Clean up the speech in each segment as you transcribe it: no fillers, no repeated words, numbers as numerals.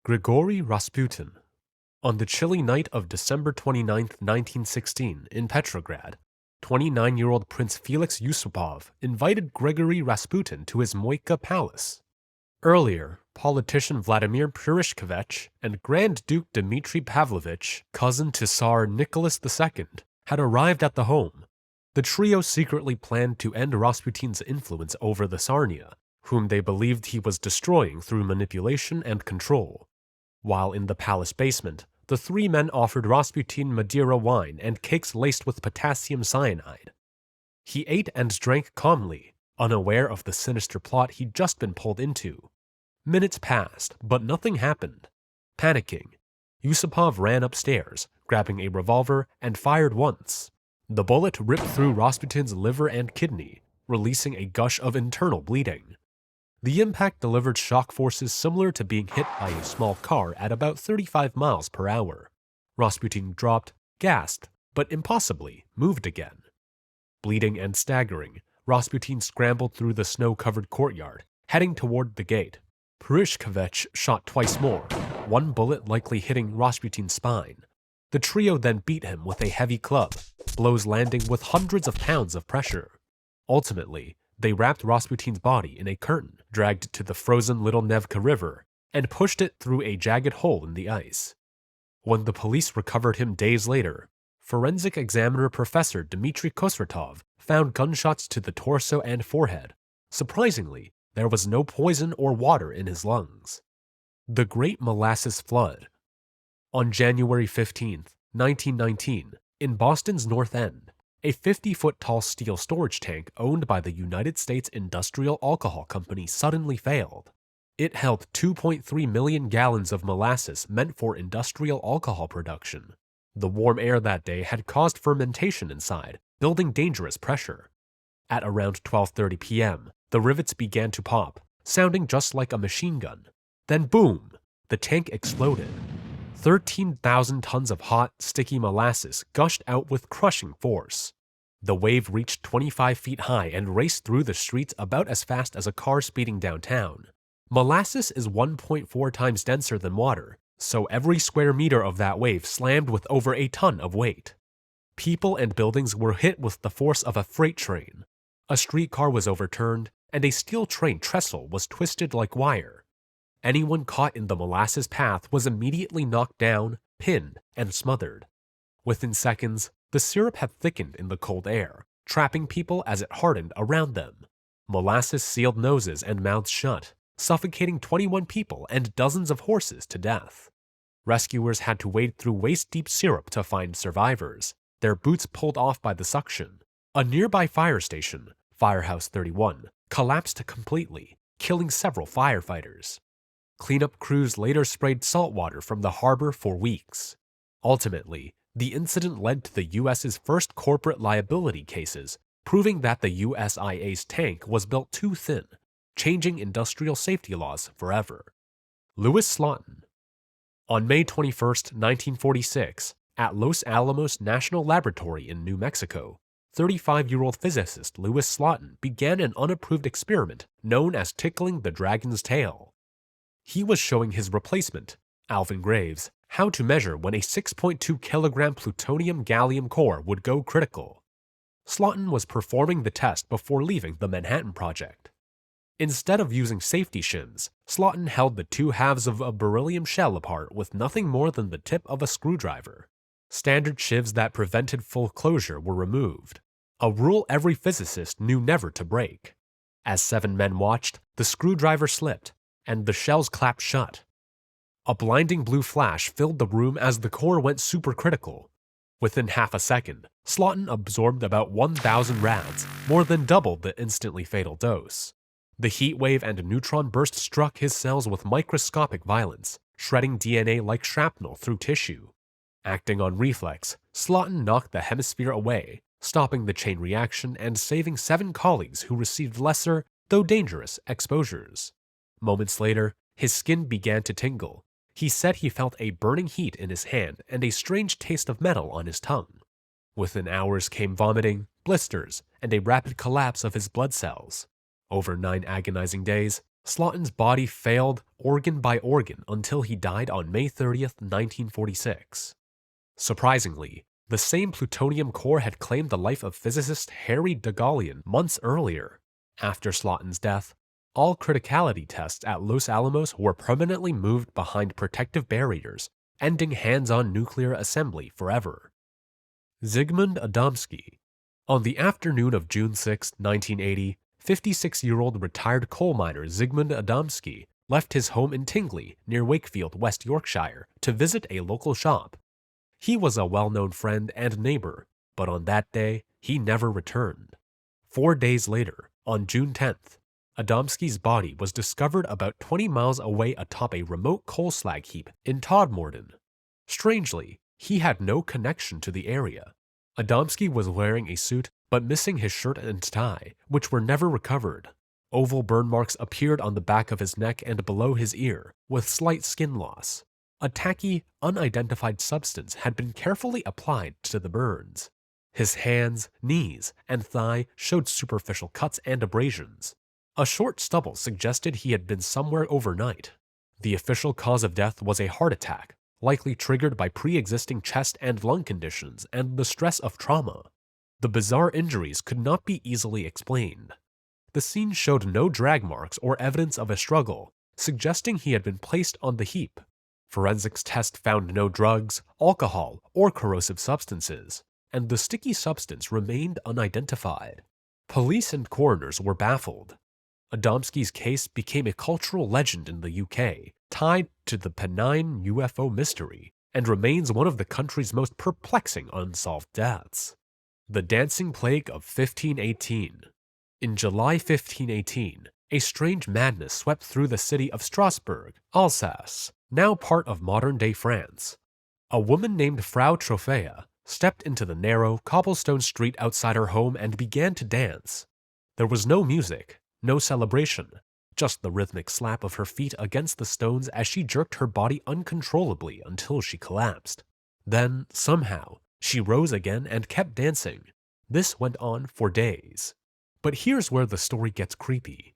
Grigory Rasputin. On the chilly night of December 29, 1916, in Petrograd, 29-year-old Prince Felix Yusupov invited Grigory Rasputin to his Moika palace. Earlier, politician Vladimir Purishkevich and Grand Duke Dmitry Pavlovich, cousin to Tsar Nicholas II, had arrived at the home. The trio secretly planned to end Rasputin's influence over the Tsarina, whom they believed he was destroying through manipulation and control. While in the palace basement, the three men offered Rasputin Madeira wine and cakes laced with potassium cyanide. He ate and drank calmly, unaware of the sinister plot he'd just been pulled into. Minutes passed, but nothing happened. Panicking, Yusupov ran upstairs, grabbing a revolver, and fired once. The bullet ripped through Rasputin's liver and kidney, releasing a gush of internal bleeding. The impact delivered shock forces similar to being hit by a small car at about 35 miles per hour. Rasputin dropped, gasped, but impossibly moved again. Bleeding and staggering, Rasputin scrambled through the snow-covered courtyard, heading toward the gate. Purishkevich shot twice more, one bullet likely hitting Rasputin's spine. The trio then beat him with a heavy club, blows landing with hundreds of pounds of pressure. Ultimately, they wrapped Rasputin's body in a curtain, dragged to the frozen Little Nevka River, and pushed it through a jagged hole in the ice. When the police recovered him days later, forensic examiner Professor Dmitry Kosratov found gunshots to the torso and forehead. Surprisingly, there was no poison or water in his lungs. The Great Molasses Flood. On January 15, 1919, in Boston's North End, a 50-foot-tall steel storage tank owned by the United States Industrial Alcohol Company suddenly failed. It held 2.3 million gallons of molasses meant for industrial alcohol production. The warm air that day had caused fermentation inside, building dangerous pressure. At around 12:30 p.m., the rivets began to pop, sounding just like a machine gun. Then boom! The tank exploded. 13,000 tons of hot, sticky molasses gushed out with crushing force. The wave reached 25 feet high and raced through the streets about as fast as a car speeding downtown. Molasses is 1.4 times denser than water, so every square meter of that wave slammed with over a ton of weight. People and buildings were hit with the force of a freight train. A streetcar was overturned, and a steel train trestle was twisted like wire. Anyone caught in the molasses path was immediately knocked down, pinned, and smothered. Within seconds, the syrup had thickened in the cold air, trapping people as it hardened around them. Molasses sealed noses and mouths shut, suffocating 21 people and dozens of horses to death. Rescuers had to wade through waist-deep syrup to find survivors, their boots pulled off by the suction. A nearby fire station, Firehouse 31, collapsed completely, killing several firefighters. Cleanup crews later sprayed salt water from the harbor for weeks. Ultimately, the incident led to the U.S.'s first corporate liability cases, proving that the USIA's tank was built too thin, changing industrial safety laws forever. Louis Slotin. On May 21, 1946, at Los Alamos National Laboratory in New Mexico, 35-year-old physicist Louis Slotin began an unapproved experiment known as tickling the dragon's tail. He was showing his replacement, Alvin Graves, how to measure when a 6.2 kilogram plutonium-gallium core would go critical. Slotin was performing the test before leaving the Manhattan Project. Instead of using safety shims, Slotin held the two halves of a beryllium shell apart with nothing more than the tip of a screwdriver. Standard shivs that prevented full closure were removed, a rule every physicist knew never to break. As 7 men watched, the screwdriver slipped, and the shells clapped shut. A blinding blue flash filled the room as the core went supercritical. Within half a second, Slotin absorbed about 1,000 rads, more than double the instantly fatal dose. The heat wave and neutron burst struck his cells with microscopic violence, shredding DNA like shrapnel through tissue. Acting on reflex, Slotin knocked the hemisphere away, stopping the chain reaction and saving 7 colleagues who received lesser, though dangerous, exposures. Moments later, his skin began to tingle. He said he felt a burning heat in his hand and a strange taste of metal on his tongue. Within hours came vomiting, blisters, and a rapid collapse of his blood cells. Over 9 agonizing days, Slotin's body failed organ by organ until he died on May 30th, 1946. Surprisingly, the same plutonium core had claimed the life of physicist Harry Dagalian months earlier. After Slotin's death, all criticality tests at Los Alamos were permanently moved behind protective barriers, ending hands-on nuclear assembly forever. Zigmund Adamski. On the afternoon of June 6, 1980, 56-year-old retired coal miner Zigmund Adamski left his home in Tingley, near Wakefield, West Yorkshire, to visit a local shop. He was a well-known friend and neighbor, but on that day, he never returned. 4 days later, on June 10th, Adamski's body was discovered about 20 miles away atop a remote coal slag heap in Todmorden. Strangely, he had no connection to the area. Adamski was wearing a suit but missing his shirt and tie, which were never recovered. Oval burn marks appeared on the back of his neck and below his ear, with slight skin loss. A tacky, unidentified substance had been carefully applied to the burns. His hands, knees, and thigh showed superficial cuts and abrasions. A short stubble suggested he had been somewhere overnight. The official cause of death was a heart attack, likely triggered by pre-existing chest and lung conditions and the stress of trauma. The bizarre injuries could not be easily explained. The scene showed no drag marks or evidence of a struggle, suggesting he had been placed on the heap. Forensics tests found no drugs, alcohol, or corrosive substances, and the sticky substance remained unidentified. Police and coroners were baffled. Adamski's case became a cultural legend in the UK, tied to the Pennine UFO mystery, and remains one of the country's most perplexing unsolved deaths. The Dancing Plague of 1518. In July 1518, a strange madness swept through the city of Strasbourg, Alsace, now part of modern-day France. A woman named Frau Trophea stepped into the narrow, cobblestone street outside her home and began to dance. There was no music, no celebration, just the rhythmic slap of her feet against the stones as she jerked her body uncontrollably until she collapsed. Then, somehow, she rose again and kept dancing. This went on for days. But here's where the story gets creepy.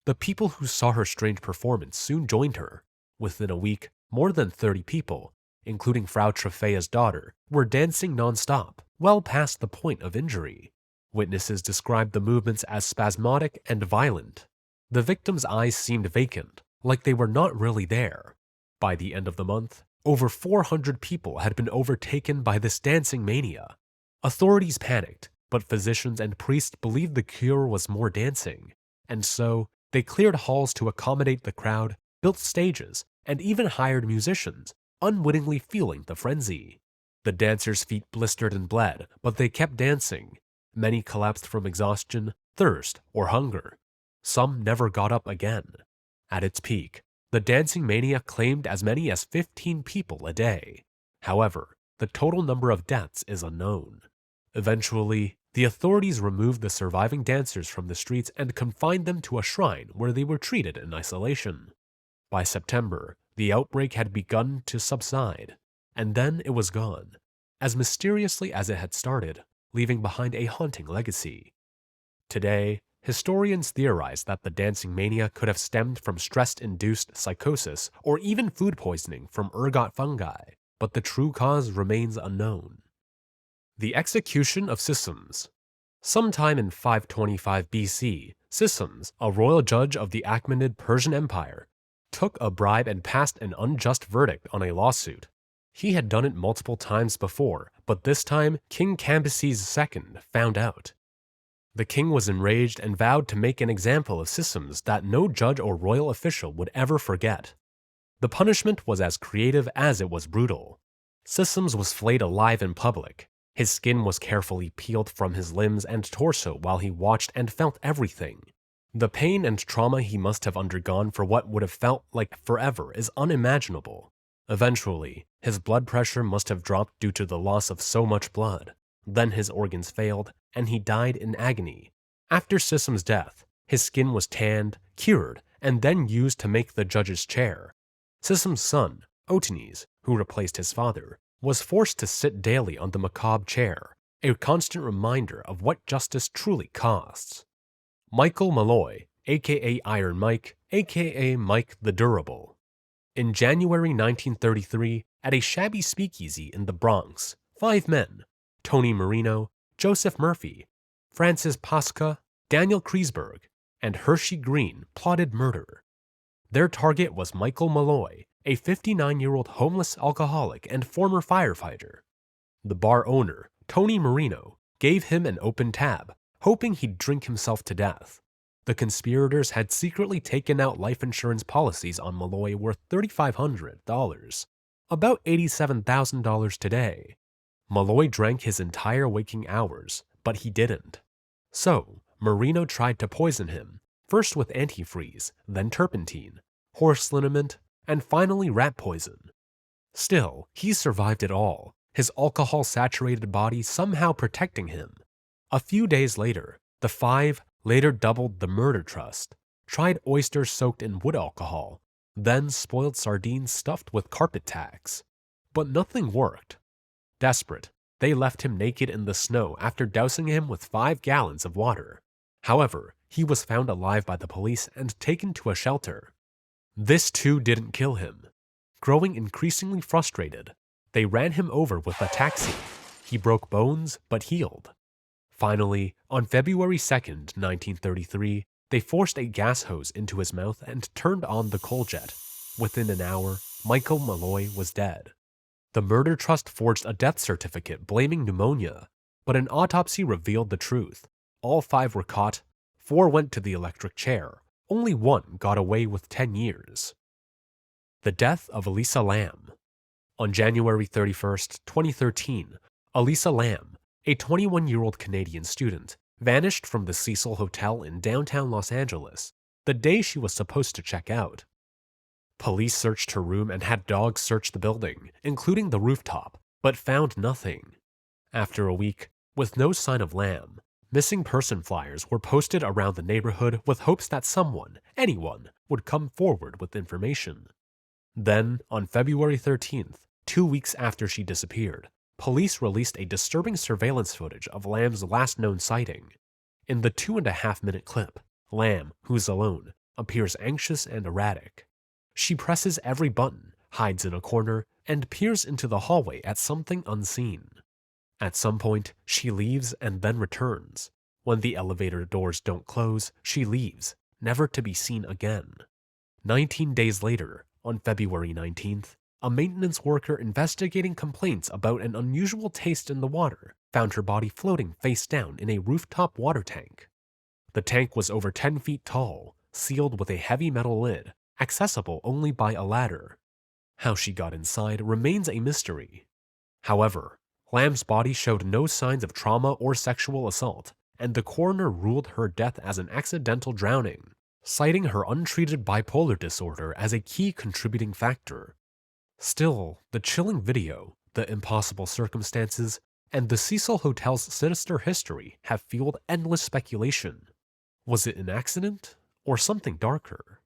The people who saw her strange performance soon joined her. Within a week, more than 30 people, including Frau Trophea's daughter, were dancing non-stop, well past the point of injury. Witnesses described the movements as spasmodic and violent. The victims' eyes seemed vacant, like they were not really there. By the end of the month, over 400 people had been overtaken by this dancing mania. Authorities panicked, but physicians and priests believed the cure was more dancing, and so they cleared halls to accommodate the crowd, built stages, and even hired musicians, unwittingly fueling the frenzy. The dancers' feet blistered and bled, but they kept dancing. Many collapsed from exhaustion, thirst, or hunger. Some never got up again. At its peak, the dancing mania claimed as many as 15 people a day. However, the total number of deaths is unknown. Eventually, the authorities removed the surviving dancers from the streets and confined them to a shrine where they were treated in isolation. By September, the outbreak had begun to subside, and then it was gone, as mysteriously as it had started, leaving behind a haunting legacy. Today, historians theorize that the dancing mania could have stemmed from stress-induced psychosis or even food poisoning from ergot fungi, but the true cause remains unknown. The execution of Sisamnes. Sometime in 525 BC, Sisamnes, a royal judge of the Achaemenid Persian Empire, took a bribe and passed an unjust verdict on a lawsuit. He had done it multiple times before, but this time King Cambyses II found out. The king was enraged and vowed to make an example of Sisamnes that no judge or royal official would ever forget. The punishment was as creative as it was brutal. Sisamnes was flayed alive in public. His skin was carefully peeled from his limbs and torso while he watched and felt everything. The pain and trauma he must have undergone for what would have felt like forever is unimaginable. Eventually, his blood pressure must have dropped due to the loss of so much blood. Then his organs failed, and he died in agony. After Sisamnes' death, his skin was tanned, cured, and then used to make the judge's chair. Sisamnes' son, Otanes, who replaced his father, was forced to sit daily on the macabre chair, a constant reminder of what justice truly costs. Michael Malloy, aka Iron Mike, aka Mike the Durable. In January 1933, at a shabby speakeasy in the Bronx, 5 men, Tony Marino, Joseph Murphy, Francis Pasca, Daniel Kreisberg, and Hershey Green plotted murder. Their target was Michael Malloy, a 59-year-old homeless alcoholic and former firefighter. The bar owner, Tony Marino, gave him an open tab, hoping he'd drink himself to death. The conspirators had secretly taken out life insurance policies on Malloy worth $3,500, about $87,000 today. Malloy drank his entire waking hours, but he didn't. So, Marino tried to poison him, first with antifreeze, then turpentine, horse liniment, and finally rat poison. Still, he survived it all, his alcohol-saturated body somehow protecting him. A few days later, the 5 later doubled the murder trust, tried oysters soaked in wood alcohol, then spoiled sardines stuffed with carpet tacks. But nothing worked. Desperate, they left him naked in the snow after dousing him with 5 gallons of water. However, he was found alive by the police and taken to a shelter. This too didn't kill him. Growing increasingly frustrated, they ran him over with a taxi. He broke bones but healed. Finally, on February 2nd, 1933, they forced a gas hose into his mouth and turned on the coal jet. Within an hour, Michael Malloy was dead. The murder trust forged a death certificate blaming pneumonia, but an autopsy revealed the truth. All 5 were caught, 4 went to the electric chair, only 1 got away with 10 years. The death of Elisa Lam. On January 31st, 2013, Elisa Lam, a 21-year-old Canadian student, vanished from the Cecil Hotel in downtown Los Angeles the day she was supposed to check out. Police searched her room and had dogs search the building, including the rooftop, but found nothing. After a week, with no sign of Lam, missing person flyers were posted around the neighborhood with hopes that someone, anyone, would come forward with information. Then, on February 13th, 2 weeks after she disappeared, police released a disturbing surveillance footage of Lam's last known sighting. In the 2.5-minute clip, Lam, who's alone, appears anxious and erratic. She presses every button, hides in a corner, and peers into the hallway at something unseen. At some point, she leaves and then returns. When the elevator doors don't close, she leaves, never to be seen again. 19 days later, on February 19th, a maintenance worker investigating complaints about an unusual taste in the water found her body floating face down in a rooftop water tank. The tank was over 10 feet tall, sealed with a heavy metal lid, accessible only by a ladder. How she got inside remains a mystery. However, Lam's body showed no signs of trauma or sexual assault, and the coroner ruled her death as an accidental drowning, citing her untreated bipolar disorder as a key contributing factor. Still, the chilling video, the impossible circumstances, and the Cecil Hotel's sinister history have fueled endless speculation. Was it an accident, or something darker?